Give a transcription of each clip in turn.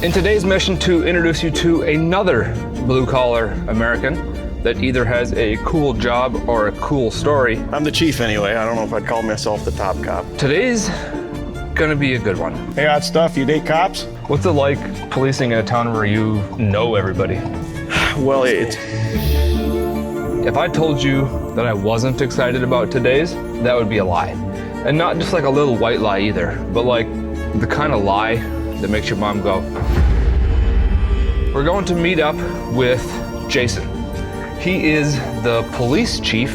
In today's mission to introduce you to another blue-collar American that either has a cool job or a cool story. I'm the chief anyway. I don't know if I'd call myself the top cop. Today's gonna be a good one. Hey, hot stuff, you date cops? What's it like policing in a town where you know everybody? Well, If I told you that I wasn't excited about today's, that would be a lie. And not just like a little white lie either, but like the kind of lie that makes your mom go. We're going to meet up with Jason. He is the police chief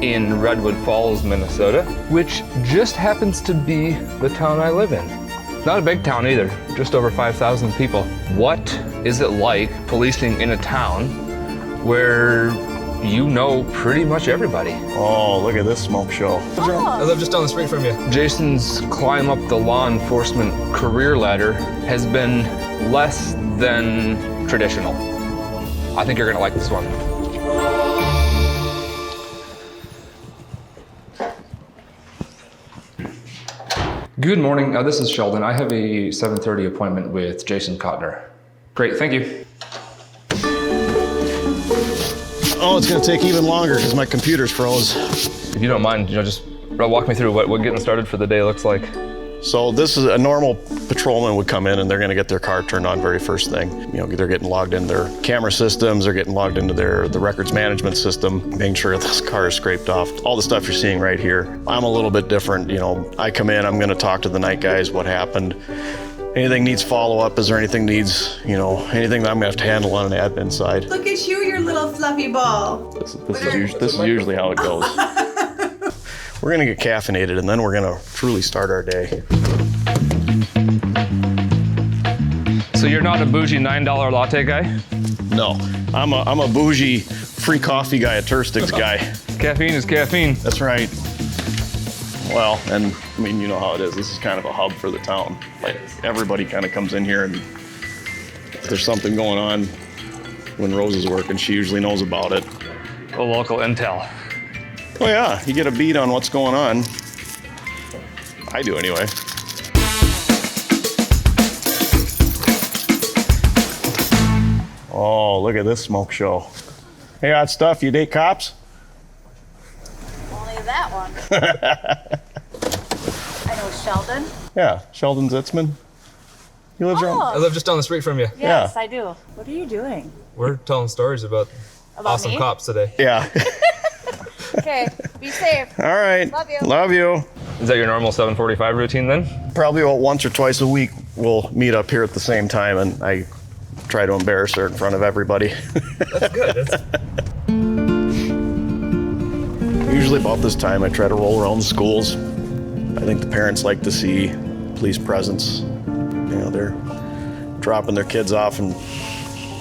in Redwood Falls, Minnesota, which just happens to be the town I live in. Not a big town either, just over 5,000 people. What is it like policing in a town where you know pretty much everybody? Oh, look at this smoke show. I live just down the street from you. Jason's climb up the law enforcement career ladder has been less than traditional. I think you're gonna like this one. Good morning, this is Sheldon. I have a 7:30 appointment with Jason Cotner. Great, thank you. Oh, it's gonna take even longer because my computer's froze. If you don't mind, just walk me through what getting started for the day looks like. So this is a normal patrolman would come in and they're gonna get their car turned on very first thing. You know, they're getting logged in their camera systems, they're getting logged into the records management system, making sure this car is scraped off. All the stuff you're seeing right here. I'm a little bit different, you know. I come in, I'm gonna talk to the night guys, what happened. Anything needs follow-up, is there anything anything that I'm gonna have to handle on an admin side. Look at you, your little fluffy ball. This is usually how it goes. We're gonna get caffeinated and then we're gonna truly start our day. So you're not a bougie $9 latte guy? No, I'm a bougie free coffee guy, a Turstics guy. Caffeine is caffeine. That's right. Well, and I mean, you know how it is. This is kind of a hub for the town. Like everybody kind of comes in here and if there's something going on when Rose is working, she usually knows about it. A local intel. Oh yeah, you get a beat on what's going on. I do anyway. Oh, look at this smoke show. Hey, hot stuff, you date cops? Only that one. I know Sheldon. Yeah, Sheldon Zitzman. He lives around. I live just down the street from you. Yes, Yeah. I do. What are you doing? We're telling stories about awesome me? cops today. Yeah. Okay, be safe. All right. Love you. Love you. Is that your normal 7:45 routine then? Probably about once or twice a week we'll meet up here at the same time and I try to embarrass her in front of everybody. That's good. Usually about this time I try to roll around the schools. I think the parents like to see police presence. You know, they're dropping their kids off and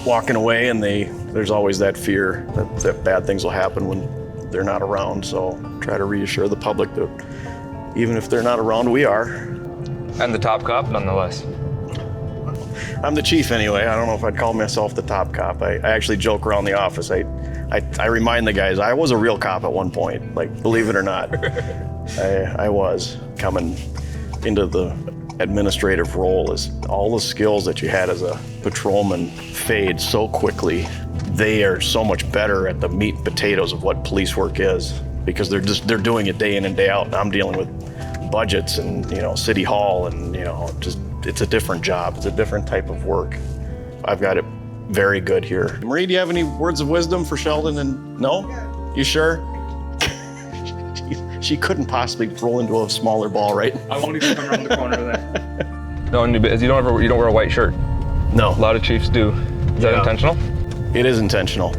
walking away and there's always that fear that bad things will happen when they're not around. So try to reassure the public that even if they're not around, we are. And the top cop nonetheless. I'm the chief anyway. I don't know if I'd call myself the top cop. I actually joke around the office. I remind the guys, I was a real cop at one point, like, believe it or not. I was coming into the administrative role. As all the skills that you had as a patrolman fade so quickly. They are so much better at the meat and potatoes of what police work is because they're doing it day in and day out. And I'm dealing with budgets and, city hall and, it's a different job. It's a different type of work. I've got it very good here. Marie, do you have any words of wisdom for Sheldon? And no? You sure? She couldn't possibly roll into a smaller ball, right? I won't even come around the corner there. No, you don't wear a white shirt. No. A lot of chiefs do. Is that intentional? It is intentional.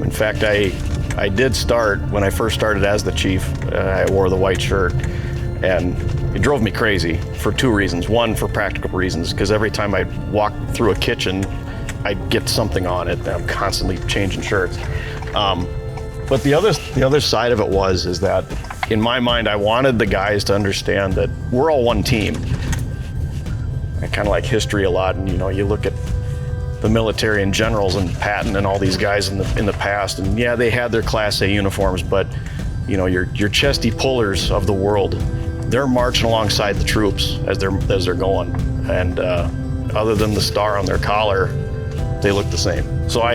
In fact, I did start, when I first started as the chief, I wore the white shirt and it drove me crazy for two reasons. One, for practical reasons, because every time I walk through a kitchen, I'd get something on it and I'm constantly changing shirts. But the other side of it is that in my mind, I wanted the guys to understand that we're all one team. I kind of like history a lot and you look at the military and generals and Patton and all these guys in the past, and yeah, they had their Class A uniforms, but your chesty pullers of the world, they're marching alongside the troops as they're going, and other than the star on their collar, they look the same. So I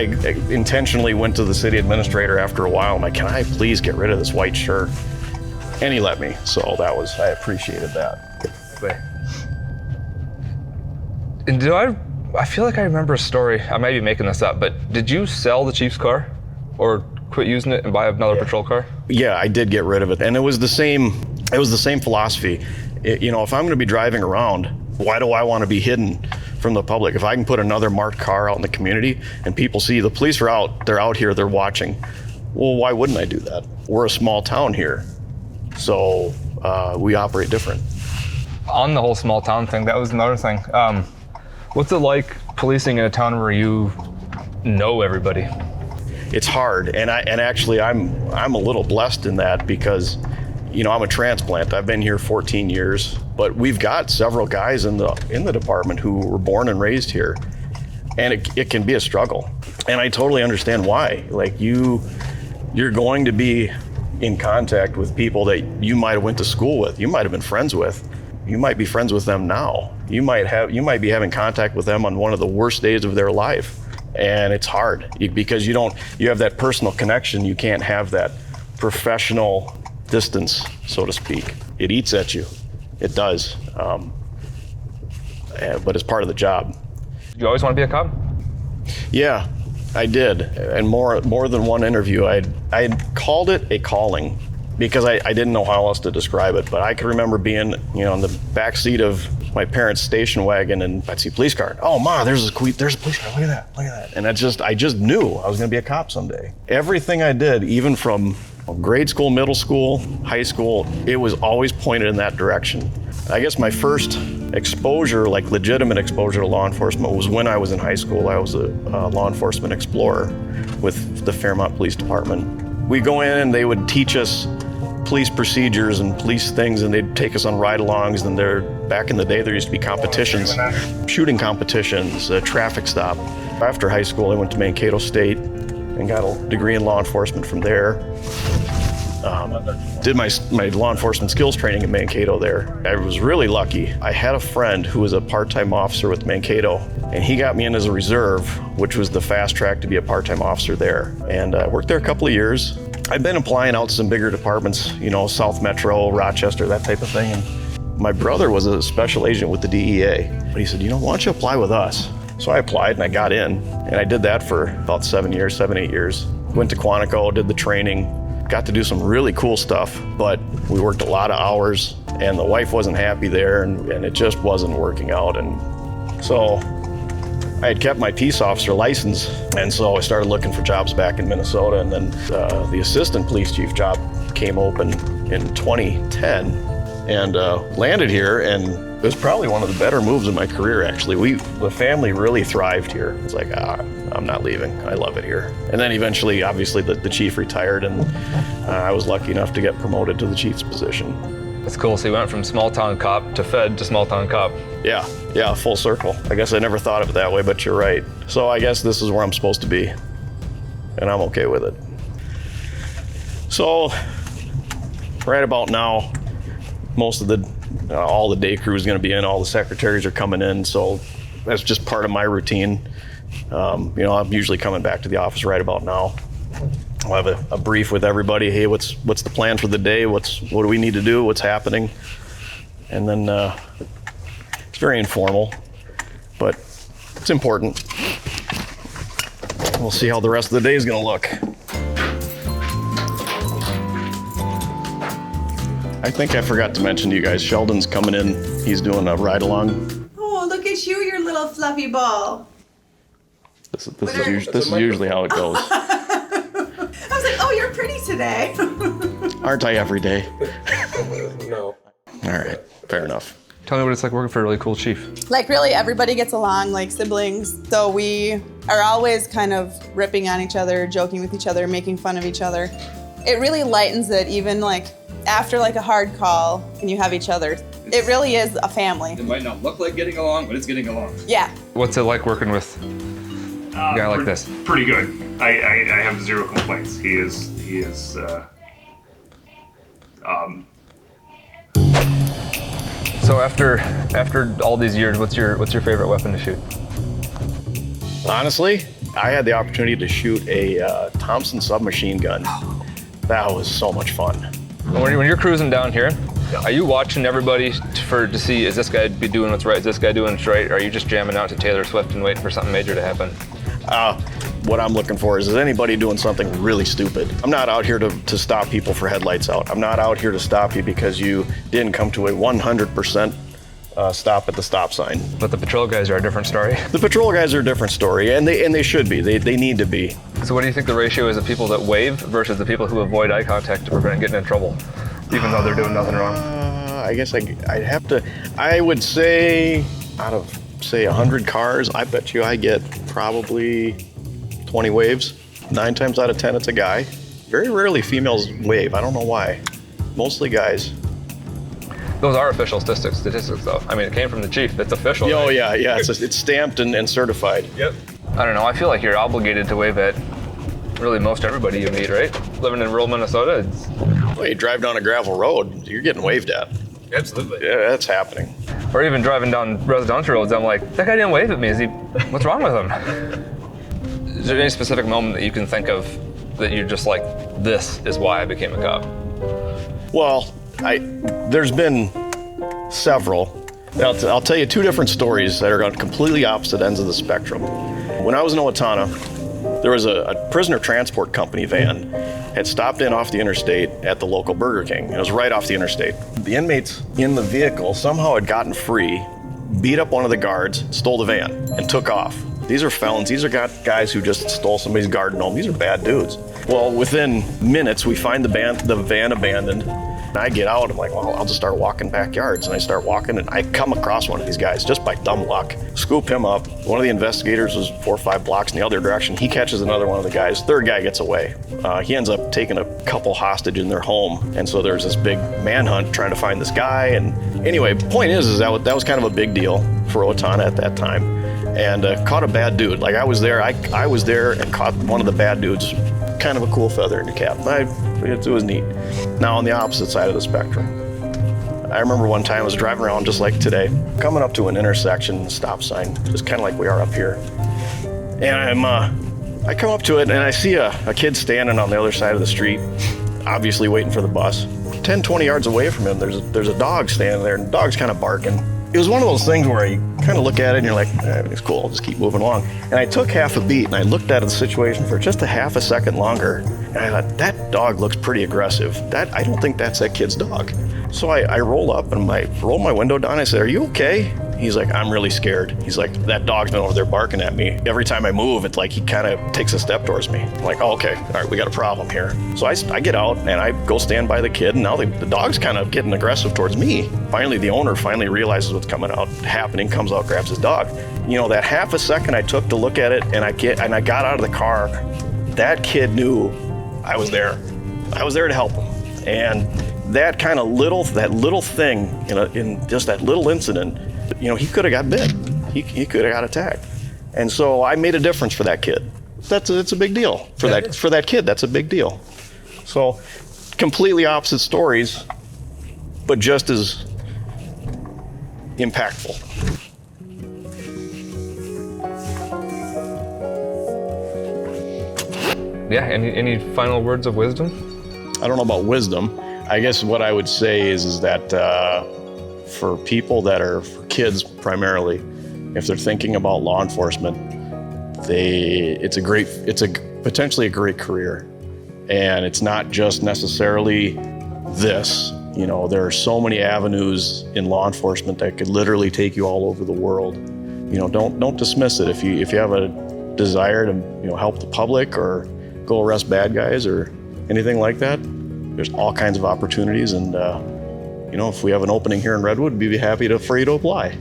intentionally went to the city administrator after a while. I'm like, can I please get rid of this white shirt? And he let me. So I appreciated that. And I feel like I remember a story, I might be making this up, but did you sell the chief's car or quit using it and buy another patrol car? Yeah, I did get rid of it. And it was the same philosophy. If I'm gonna be driving around, why do I wanna be hidden from the public? If I can put another marked car out in the community and people see the police are out, they're out here, they're watching. Well, why wouldn't I do that? We're a small town here, so we operate different. On the whole small town thing, that was another thing. What's it like policing in a town where you know everybody? It's hard, and actually I'm a little blessed in that because, I'm a transplant. I've been here 14 years, but we've got several guys in the department who were born and raised here, and it can be a struggle. And I totally understand why. Like you're going to be in contact with people that you might have went to school with, you might have been friends with. You might be friends with them now. You might be having contact with them on one of the worst days of their life. And it's hard because you have that personal connection. You can't have that professional distance, so to speak. It eats at you. It does. But it's part of the job. You always want to be a cop? Yeah, I did. And more than one interview, I called it a calling because I didn't know how else to describe it. But I can remember being, in the back seat of my parents' station wagon, and I'd see a police car. Oh, Ma, there's a police car. Look at that. And I just knew I was going to be a cop someday. Everything I did, even from grade school, middle school, high school, it was always pointed in that direction. I guess my first exposure, like legitimate exposure to law enforcement, was when I was in high school. I was a law enforcement explorer with the Fairmont Police Department. We go in and they would teach us police procedures and police things, and they'd take us on ride-alongs. And back in the day, there used to be competitions, shooting competitions, a traffic stop. After high school, I went to Mankato State and got a degree in law enforcement from there. Did my law enforcement skills training in Mankato there. I was really lucky. I had a friend who was a part-time officer with Mankato, and he got me in as a reserve, which was the fast track to be a part-time officer there. And I worked there a couple of years. I've been applying out to some bigger departments, South Metro, Rochester, that type of thing. And my brother was a special agent with the DEA. But he said, why don't you apply with us? So I applied and I got in, and I did that for about 7, 8 years. Went to Quantico, did the training, got to do some really cool stuff, but we worked a lot of hours and the wife wasn't happy there, and it just wasn't working out. And so I had kept my peace officer license, and so I started looking for jobs back in Minnesota, and then the assistant police chief job came open in 2010 and landed here, and it was probably one of the better moves in my career, actually. The family really thrived here. It's like, I'm not leaving. I love it here. And then eventually, obviously, the chief retired, and I was lucky enough to get promoted to the chief's position. That's cool. So you went from small town cop to fed to small town cop. Yeah, full circle. I guess I never thought of it that way, but you're right. So I guess this is where I'm supposed to be, and I'm okay with it. So right about now, most of all the day crew is going to be in, all the secretaries are coming in, so that's just part of my routine. I'm usually coming back to the office right about now. I'll have a brief with everybody. Hey, what's the plan for the day? What do we need to do? What's happening? And then it's very informal, but it's important. We'll see how the rest of the day is going to look. I think I forgot to mention to you guys, Sheldon's coming in. He's doing a ride along. Oh, look at you little fluffy ball. This is usually how it goes. I was like, oh, you're pretty today. Aren't I every day? No. All right, fair enough. Tell me what it's like working for a really cool chief. Like really everybody gets along like siblings. So we are always kind of ripping on each other, joking with each other, making fun of each other. It really lightens it, even like after like a hard call and you have each other. It really is a family. It might not look like getting along, but it's getting along. Yeah. What's it like working with a guy like this? Pretty good. I have zero complaints. He is So after all these years, what's your favorite weapon to shoot? Honestly, I had the opportunity to shoot a Thompson submachine gun. That was so much fun. When you're cruising down here, are you watching everybody to see, is this guy be doing what's right? Is this guy doing what's right? Or are you just jamming out to Taylor Swift and waiting for something major to happen? What I'm looking for is anybody doing something really stupid? I'm not out here to stop people for headlights out. I'm not out here to stop you because you didn't come to a 100% stop at the stop sign. But the patrol guys are a different story. The patrol guys are a different story, and they should be. They need to be. So what do you think the ratio is of people that wave versus the people who avoid eye contact to prevent getting in trouble, even though they're doing nothing wrong? I guess I would say out of, say, 100 cars, I bet you I get probably 20 waves. 9 times out of 10, it's a guy. Very rarely females wave. I don't know why. Mostly guys. Those are official statistics though. I mean, it came from the chief. It's official. Oh, right? yeah. It's stamped and certified. Yep. I don't know. I feel like you're obligated to wave at really most everybody you meet, right? Living in rural Minnesota, Well, you drive down a gravel road, you're getting waved at. absolutely. Yeah, that's happening. Or even driving down residential roads, I'm like, that guy didn't wave at me. What's wrong with him? Is there any specific moment that you can think of that you're just like, this is why I became a cop? Well, there's been several. I'll tell you 2 different stories that are on completely opposite ends of the spectrum. When I was in Owatonna, there was a prisoner transport company van had stopped in off the interstate at the local Burger King. It was right off the interstate. The inmates in the vehicle somehow had gotten free, beat up one of the guards, stole the van, and took off. These are felons. These are guys who just stole somebody's garden home. These are bad dudes. Well, within minutes, we find the van abandoned. And I get out, I'm like, well, I'll just start walking backyards. And I start walking, and I come across one of these guys just by dumb luck. Scoop him up. One of the investigators was 4 or 5 blocks in the other direction. He catches another one of the guys. Third guy gets away. He ends up taking a couple hostage in their home. And so there's this big manhunt trying to find this guy. And anyway, point is that was kind of a big deal for Owatonna at that time. And caught a bad dude. Like I was there and caught one of the bad dudes. Kind of a cool feather in your cap. It was neat. Now on the opposite side of the spectrum, I remember one time I was driving around just like today, coming up to an intersection, stop sign, just kind of like we are up here. And I come up to it and I see a kid standing on the other side of the street, obviously waiting for the bus. 10, 20 yards away from him, there's a dog standing there, and the dog's kind of barking. It was one of those things where you kind of look at it and you're like, it's cool, I'll just keep moving along. And I took half a beat and I looked at the situation for just a half a second longer. And I thought, that dog looks pretty aggressive. I don't think that's that kid's dog. So I roll up and I roll my window down. I said, are you okay? He's like, I'm really scared. He's like, that dog's been over there barking at me. Every time I move, it's like he kind of takes a step towards me. I'm like, oh, okay, all right, we got a problem here. So I get out and I go stand by the kid, and now the dog's kind of getting aggressive towards me. Finally, the owner realizes what's happening, comes out, grabs his dog. You know, that half a second I took to look at it, and I got out of the car, that kid knew I was there. I was there to help him. And that kind of little thing, in just that little incident, he could have got bit. He could have got attacked. And so I made a difference for that kid. It's a big deal. For that kid, that's a big deal. So completely opposite stories, but just as impactful. Yeah, any final words of wisdom? I don't know about wisdom. I guess what I would say is that for people for kids primarily, if they're thinking about law enforcement, it's potentially a great career. And it's not just necessarily this. There are so many avenues in law enforcement that could literally take you all over the world. Don't dismiss it. If you have a desire to help the public or go arrest bad guys or anything like that, there's all kinds of opportunities. And if we have an opening here in Redwood, we'd be happy for you to apply.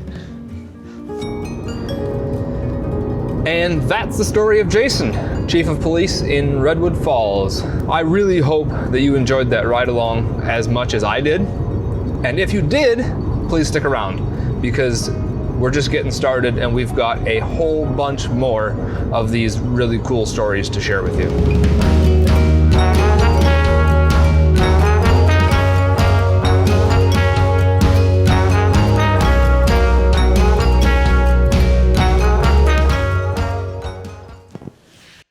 And that's the story of Jason, Chief of Police in Redwood Falls. I really hope that you enjoyed that ride along as much as I did. And if you did, please stick around, because we're just getting started and we've got a whole bunch more of these really cool stories to share with you.